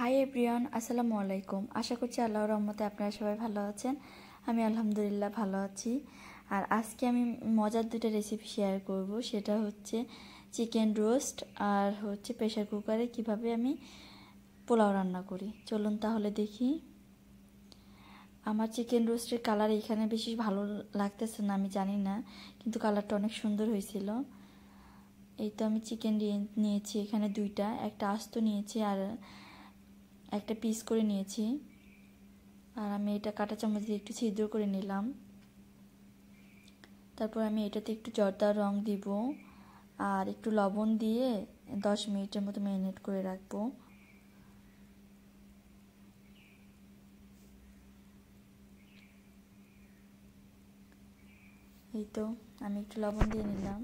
Hi everyone, আসসালামু আলাইকুম। আশা করছি আল্লাহর রহমতে আপনারা সবাই ভালো আছেন। আমি আলহামদুলিল্লাহ ভালো আছি। আর আজকে আমি মজার দুটো রেসিপি শেয়ার করব। সেটা হচ্ছে চিকেন রোস্ট আর হচ্ছে প্রেশার কুকারে কিভাবে আমি পোলাও রান্না করি। চলুন তাহলে দেখি। আমার চিকেন রোস্টের কালার এখানে বেশি ভালো লাগতেছে না, আমি জানি না, কিন্তু কালারটা অনেক সুন্দর হয়েছিল। এই তো আমি চিকেন নিয়েছি এখানে দুইটা, একটা আস্ত নিয়েছি আর একটা পিস করে নিয়েছি। আর আমি এটা কাঁটা চামচ দিয়ে একটু ছিদ্র করে নিলাম। তারপর আমি এটাতে একটু জর্দার রং দিব আর একটু লবণ দিয়ে 10 মিনিটের মতো ম্যারিনেট করে রাখবো। এই তো আমি একটু লবণ দিয়ে নিলাম,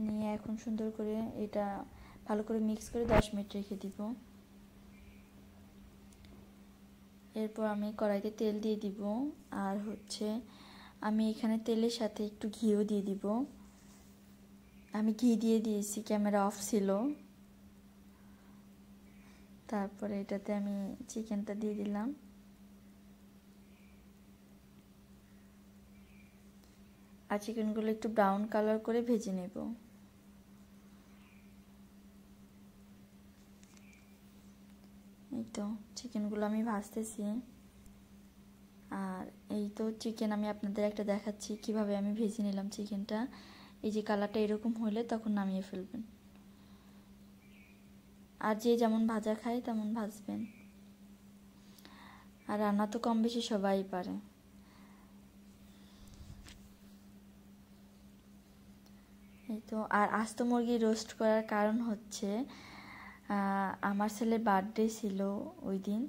নিয়ে এখন সুন্দর করে এটা ভালো করে মিক্স করে 10 মিনিট রেখে দিব। এরপর আমি কড়াইতে তেল দিয়ে দিব আর হচ্ছে আমি এখানে তেলের সাথে একটু ঘিও দিয়ে দিব। আমি ঘি দিয়ে দিয়েছি, ক্যামেরা অফ ছিল। তারপরে এটাতে আমি চিকেনটা দিয়ে দিলাম। আর চিকেনগুলো একটু ব্রাউন কালার করে ভেজে নেব। এই তো চিকেনগুলো আমি ভাজতেছি। আর এই তো চিকেন আমি আপনাদের একটা দেখাচ্ছি কিভাবে আমি ভেজে নিলাম চিকেনটা। এই যে কালারটা এরকম হলে তখন নামিয়ে ফেলবেন। আর যে যেমন ভাজা খায় তেমন ভাজবেন। আর রান্না তো কম বেশি সবাই পারে। এই তো আর আস্ত মুরগি রোস্ট করার কারণ হচ্ছে আমার ছেলের বার্থডে ছিল ওই দিন,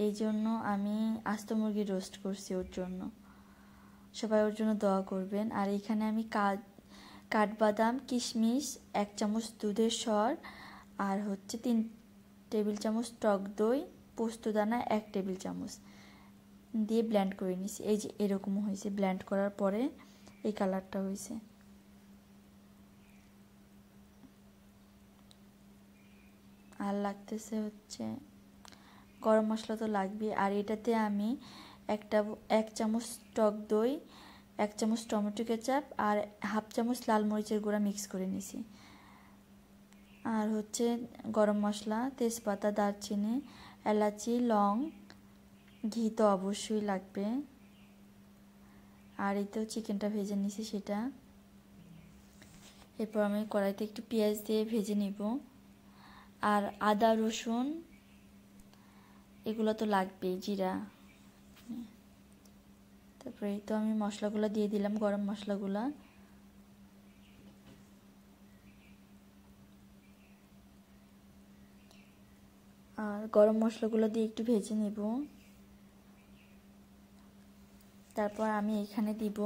এই জন্য আমি আস্ত মুরগি রোস্ট করছি ওর জন্য। সবাই ওর জন্য দোয়া করবেন। আর এখানে আমি কাঠবাদাম, কিশমিশ, 1 চামচ দুধের সর আর হচ্ছে 3 টেবিল চামচ টক দই, পোস্তদানা 1 টেবিল চামচ দিয়ে ব্লেন্ড করে নিছি। এই যে এরকম হয়েছে, ব্লেন্ড করার পরে এই কালারটা হয়েছে। আর লাগতেছে হচ্ছে গরম মশলা তো লাগবে। আর এটাতে আমি 1 চামচ টক দই, 1 চামচ টমেটো কেচাপ আর 1/2 চামচ লাল মরিচের গুঁড়া মিক্স করে নিছি। আর হচ্ছে গরম মশলা, তেজপাতা, দারচিনি, এলাচি, লং, ঘি তো অবশ্যই লাগবে। আর এই তো চিকেনটা ভেজে নিছি সেটা। এরপর আমি কড়াইতে একটু পেঁয়াজ দিয়ে ভেজে নিব। আর আদা রসুন এগুলো তো লাগবেই, জিরা। তারপরে এই তো আমি মশলাগুলো দিয়ে দিলাম, গরম মশলাগুলো। আর গরম মশলাগুলো দিয়ে একটু ভেজে নেব। তারপর আমি এখানে দিব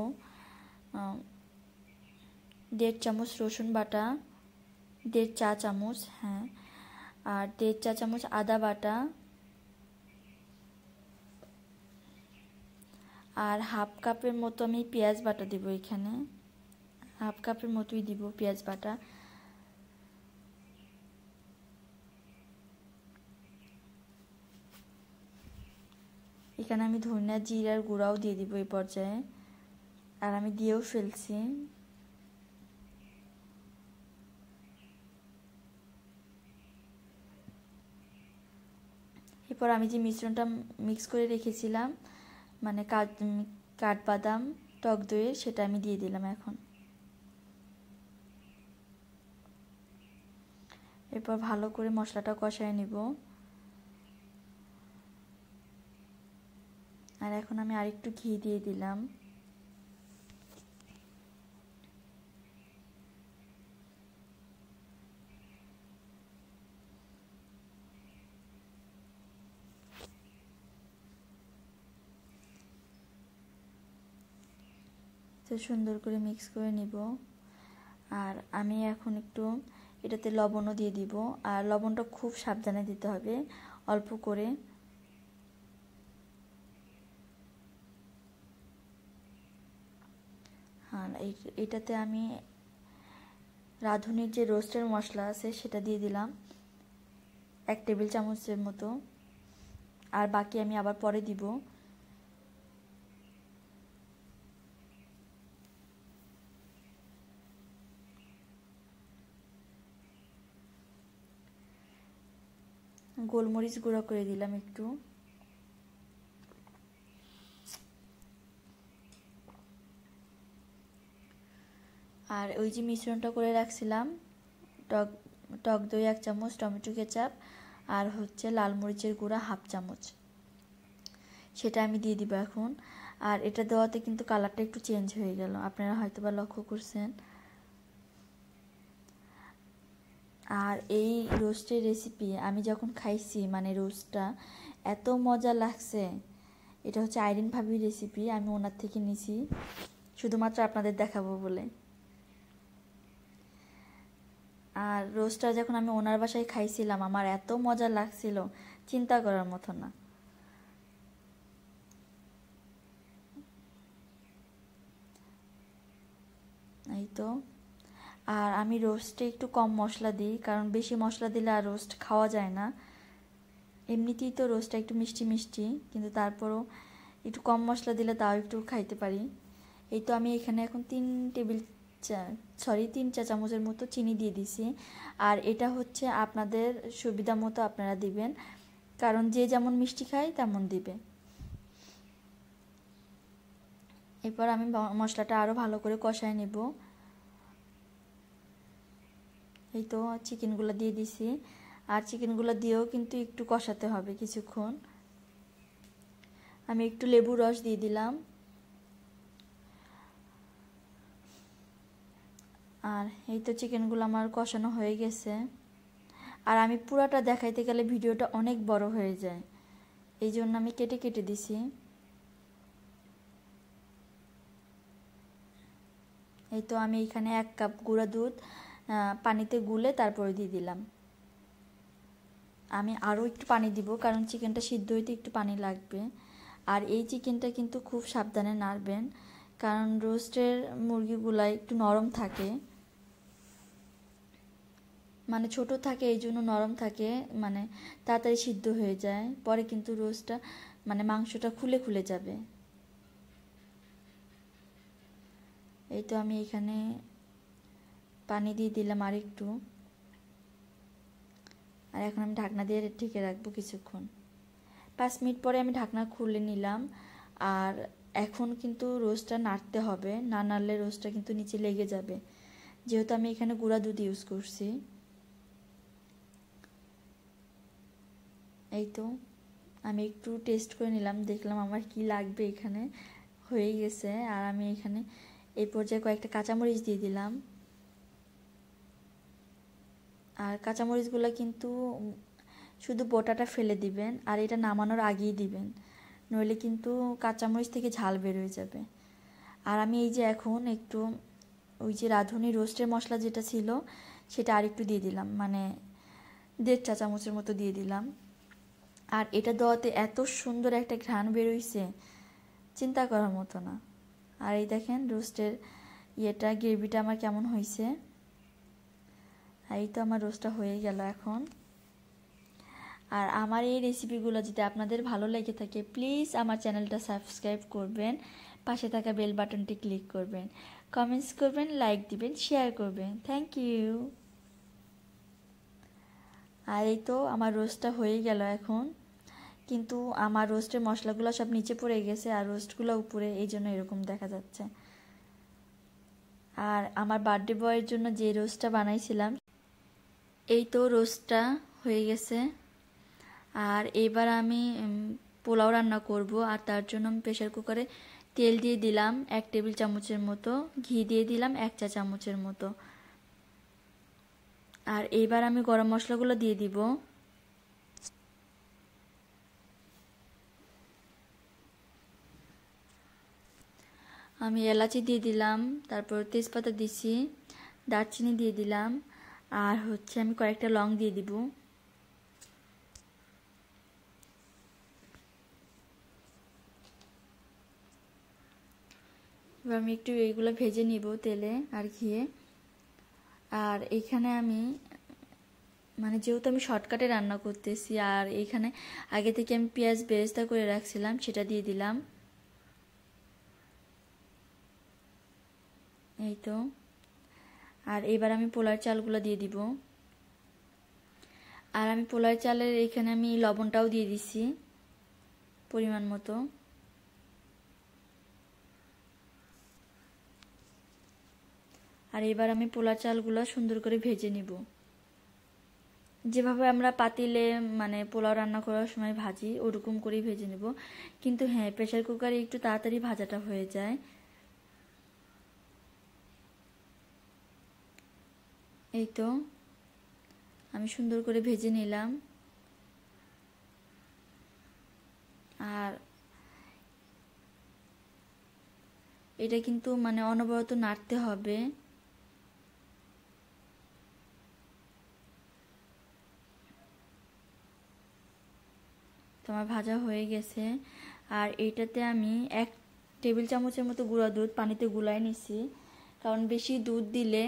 1.5 চামচ রসুন বাটা, 1.5 চা চামচ, হ্যাঁ, আর 1.5 চা চামচ আদা বাটা, আর 1/2 কাপের মতো আমি পেঁয়াজ বাটা দিব। এখানে 1/2 কাপের মতোই দিব পেঁয়াজ বাটা। এখানে আমি ধনিয়া জিরার গুঁড়াও দিয়ে দিব এই পর্যায়ে, আর আমি দিয়েও ফেলছি। এরপর আমি যে মিশ্রণটা মিক্স করে রেখেছিলাম, মানে কাঠবাদাম, টক দইয়ের, সেটা আমি দিয়ে দিলাম এখন। এরপর ভালো করে মশলাটা কষায় নিব। আর এখন আমি আরেকটু ঘি দিয়ে দিলাম। তো সুন্দর করে মিক্স করে নিব। আর আমি এখন একটু এটাতে লবণও দিয়ে দিব। আর লবণটা খুব সাবধানে দিতে হবে, অল্প করে। আর এটাতে আমি রাঁধুনির যে রোস্টের মশলা আছে সেটা দিয়ে দিলাম। 1 টেবিল চামচের মতো, আর বাকি আমি আবার পরে দিব। গোলমরিচ গুঁড়া করে দিলাম একটু। আর ওই যে মিশ্রণটা করে রাখছিলাম, টক দই 1 চামচ, টমেটো কেচাপ আর হচ্ছে লাল মরিচের গুঁড়া 1/2 চামচ, সেটা আমি দিয়ে দিব এখন। আর এটা দেওয়াতে কিন্তু কালারটা একটু চেঞ্জ হয়ে গেল, আপনারা হয়তো বা লক্ষ্য করছেন। আর এই রোস্টের রেসিপি আমি যখন খাইছি, মানে রোস্টটা এত মজা লাগছে। এটা হচ্ছে আইরিন ভাবির রেসিপি, আমি ওনার থেকে নিছি শুধুমাত্র আপনাদের দেখাবো বলে। আর রোস্টটা যখন আমি ওনার বাসায় খাইছিলাম, আমার এত মজা লাগছিল, চিন্তা করার মতো না। এই তো। আর আমি রোস্টে একটু কম মশলা দিই, কারণ বেশি মশলা দিলে আর রোস্ট খাওয়া যায় না। এমনিতেই তো রোস্টটা একটু মিষ্টি মিষ্টি, কিন্তু তারপরও একটু কম মশলা দিলে তাও একটু খাইতে পারি। এই তো আমি এখানে এখন 3 চা চামচের মতো চিনি দিয়ে দিছি। আর এটা হচ্ছে আপনাদের সুবিধা মতো আপনারা দিবেন, কারণ যে যেমন মিষ্টি খায় তেমন দিবে। এরপর আমি মশলাটা আরও ভালো করে কষায় নেব। এই তো চিকেনগুলো দিয়ে দিছি, আর চিকেনগুলো দিয়েও কিন্তু একটু কষাতে হবে কিছুক্ষণ। আমি একটু লেবুর রস দিয়ে দিলাম। আর এই তো চিকেনগুলো আমার কষানো হয়ে গেছে। আর আমি পুরাটা দেখাইতে গেলে ভিডিওটা অনেক বড় হয়ে যায়, এই জন্য আমি কেটে কেটে দিছি। এই তো আমি এখানে 1 কাপ গুঁড়া দুধ পানিতে গুলে তারপরে দিয়ে দিলাম। আমি আরও একটু পানি দিব, কারণ চিকেনটা সিদ্ধ হইতে একটু পানি লাগবে। আর এই চিকেনটা কিন্তু খুব সাবধানে নাড়বেন, কারণ রোস্টের মুরগিগুলা একটু নরম থাকে, মানে ছোট থাকে, এই জন্য নরম থাকে, মানে তাড়াতাড়ি সিদ্ধ হয়ে যায়, পরে কিন্তু রোস্টটা মানে মাংসটা খুলে খুলে যাবে। এই তো আমি এখানে পানি দিয়ে দিলাম আর একটু। আর এখন আমি ঢাকনা দিয়ে ঢেকে রাখবো কিছুক্ষণ। 5 মিনিট পরে আমি ঢাকনা খুলে নিলাম। আর এখন কিন্তু রোস্টটা নাড়তে হবে, না নাড়লে রোস্টটা কিন্তু নিচে লেগে যাবে, যেহেতু আমি এখানে গুঁড়া দুধ ইউজ করছি। এই তো আমি একটু টেস্ট করে নিলাম, দেখলাম আমার কি লাগবে, এখানে হয়ে গেছে। আর আমি এখানে এই পর্যায়ে কয়েকটা কাঁচামরিচ দিয়ে দিলাম। আর কাঁচামরিচগুলো কিন্তু শুধু বোটাটা ফেলে দিবেন, আর এটা নামানোর আগেই দিবেন, নইলে কিন্তু কাঁচামরিচ থেকে ঝাল বের হয়ে যাবে। আর আমি এই যে এখন একটু ওই যে রাঁধুনি রোস্টের মশলা যেটা ছিল সেটা আর একটু দিয়ে দিলাম, মানে 1.5 চা চামচের মতো দিয়ে দিলাম। আর এটা দেওয়াতে এত সুন্দর একটা ঘ্রাণ বেরোইছে, চিন্তা করার মতো না। আর এই দেখেন রোস্টের গ্রেভিটা আমার কেমন হয়েছে। এই তো আমার রোস্টটা হয়ে গেল এখন। আর আমার এই রেসিপিগুলো যদি আপনাদের ভালো লেগে থাকে, প্লিজ আমার চ্যানেলটা সাবস্ক্রাইব করবেন, পাশে থাকা বেল বাটনটি ক্লিক করবেন, কমেন্টস করবেন, লাইক দিবেন, শেয়ার করবেন। Thank you. আর এই তো আমার রোস্টটা হয়ে গেল এখন, কিন্তু আমার রোস্টের মশলাগুলো সব নিচে পড়ে গেছে আর রোস্টগুলো উপরে, এই জন্য এরকম দেখা যাচ্ছে। আর আমার বার্থডে বয়ের জন্য যে রোস্টটা বানাইছিলাম, এই তো রোস্টটা হয়ে গেছে। আর এবার আমি পোলাও রান্না করব, আর তার জন্য আমি প্রেসার কুকারে তেল দিয়ে দিলাম 1 টেবিল চামচের মতো, ঘি দিয়ে দিলাম 1 চা চামচের মতো। আর এইবার আমি গরম মশলাগুলো দিয়ে দিব। আমি এলাচি দিয়ে দিলাম, তারপর তেজপাতা দিছি, দারচিনি দিয়ে দিলাম, আর হচ্ছে আমি কয়েকটা লং দিয়ে দিব। এবার আমি একটু এইগুলো ভেজে নিব তেলে আর ঘিয়ে। আর এখানে আমি মানে যেহেতু আমি শর্টকাটে রান্না করতেছি, আর এইখানে আগে থেকে আমি পেঁয়াজ বেরেস্তা করে রাখছিলাম, সেটা দিয়ে দিলাম। এই তো। আর এবার আমি পোলার চালগুলো দিয়ে দিব। আর আমি পোলার চালের এখানে আমি লবণটাও দিয়ে দিছি পরিমাণ মতো। আর এবার আমি পোলার চালগুলো সুন্দর করে ভেজে নিব, যেভাবে আমরা পাতিলে মানে পোলাও রান্না করার সময় ভাজি ওরকম করেই ভেজে নেব। কিন্তু হ্যাঁ, প্রেসার কুকারে একটু তাড়াতাড়ি ভাজাটা হয়ে যায়। এই তো আমি সুন্দর করে ভেজে নিলাম। আর এটা কিন্তু মানে অনবরত নাড়তে হবে। তোমার ভাজা হয়ে গেছে। আর এইটাতে আমি 1 টেবিল চামচের মতো গুঁড়া দুধ পানিতে গুলায় নিছি, কারণ বেশি দুধ দিলে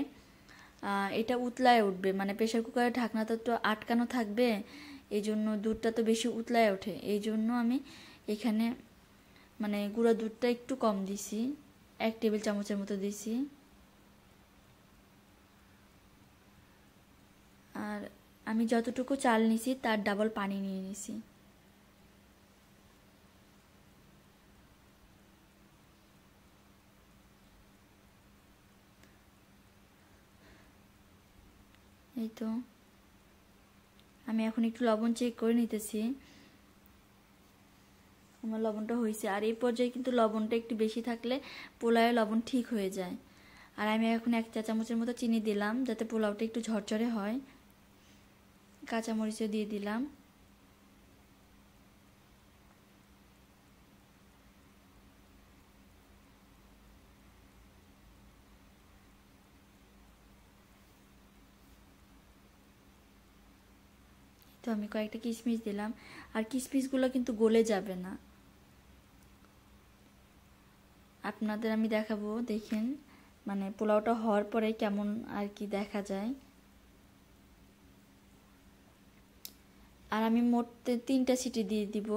এটা উতলায় উঠবে, মানে প্রেসার কুকারের ঢাকনাটা তো আটকানো থাকবে, এই জন্য দুধটা তো বেশি উতলায় ওঠে। এই জন্য আমি এখানে মানে গুঁড়া দুধটা একটু কম দিছি, 1 টেবিল চামচের মতো দিছি। আর আমি যতটুকু চাল নিছি তার ডাবল পানি নিয়ে নিছি। এই তো আমি এখন একটু লবণ চেক করে নিতেছি, আমার লবণটা হয়েছে। আর এই পর্যায়ে কিন্তু লবণটা একটু বেশি থাকলে পোলাওয়ে লবণ ঠিক হয়ে যায়। আর আমি এখন 1 চা চামচের মতো চিনি দিলাম, যাতে পোলাওটা একটু ঝরঝরে হয়। কাঁচামরিচও দিয়ে দিলাম। তো আমি কয়েকটা কিশমিশ দিলাম। আর কিশমিশগুলো কিন্তু গলে যাবে না, আপনাদের আমি দেখাবো, দেখেন মানে পোলাওটা হওয়ার পরে কেমন আর কি দেখা যায়। আর আমি মোট 3টা সিটি দিয়ে দিব।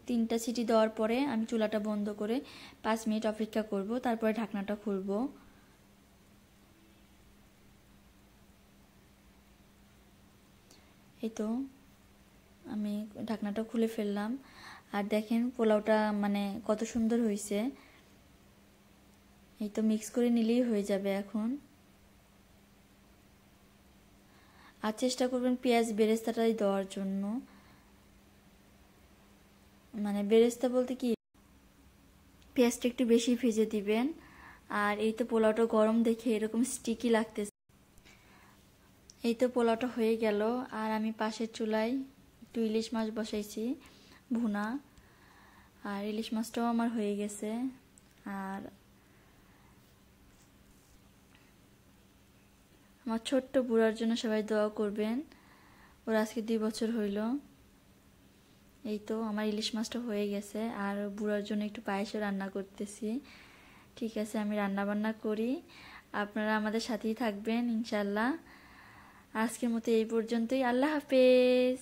3টা সিটি দেওয়ার পরে আমি চুলাটা বন্ধ করে 5 মিনিট অপেক্ষা করব, তারপরে ঢাকনাটা খুলব। এই তো আমি ঢাকনাটা খুলে ফেললাম। আর দেখেন পোলাওটা মানে কত সুন্দর হয়েছে। এই তো মিক্স করে নিলেই হয়ে যাবে এখন। আর চেষ্টা করবেন পেঁয়াজ বেরেস্তাটাই দেওয়ার জন্য, মানে বেরেস্তা বলতে কি পেঁয়াজটা একটু বেশি ভেজে দিবেন। আর এই তো পোলাওটা গরম দেখে এরকম স্টিকি লাগতেছে। এই তো পোলাওটা হয়ে গেল। আর আমি পাশের চুলায় একটু ইলিশ মাছ বসাইছি ভুনা। আর ইলিশ মাছটাও আমার হয়ে গেছে। আর আমার ছোট্ট বুড়ার জন্য সবাই দোয়া করবেন, ওর আজকে 2 বছর হইল। এই তো আমার ইলিশ মাছটা হয়ে গেছে। আর বুড়ার জন্য একটু পায়েসও রান্না করতেছি। ঠিক আছে, আমি রান্না বান্না করি, আপনারা আমাদের সাথেই থাকবেন ইনশাল্লাহ। আজকের মতো এই পর্যন্তই। আল্লাহ হাফেজ।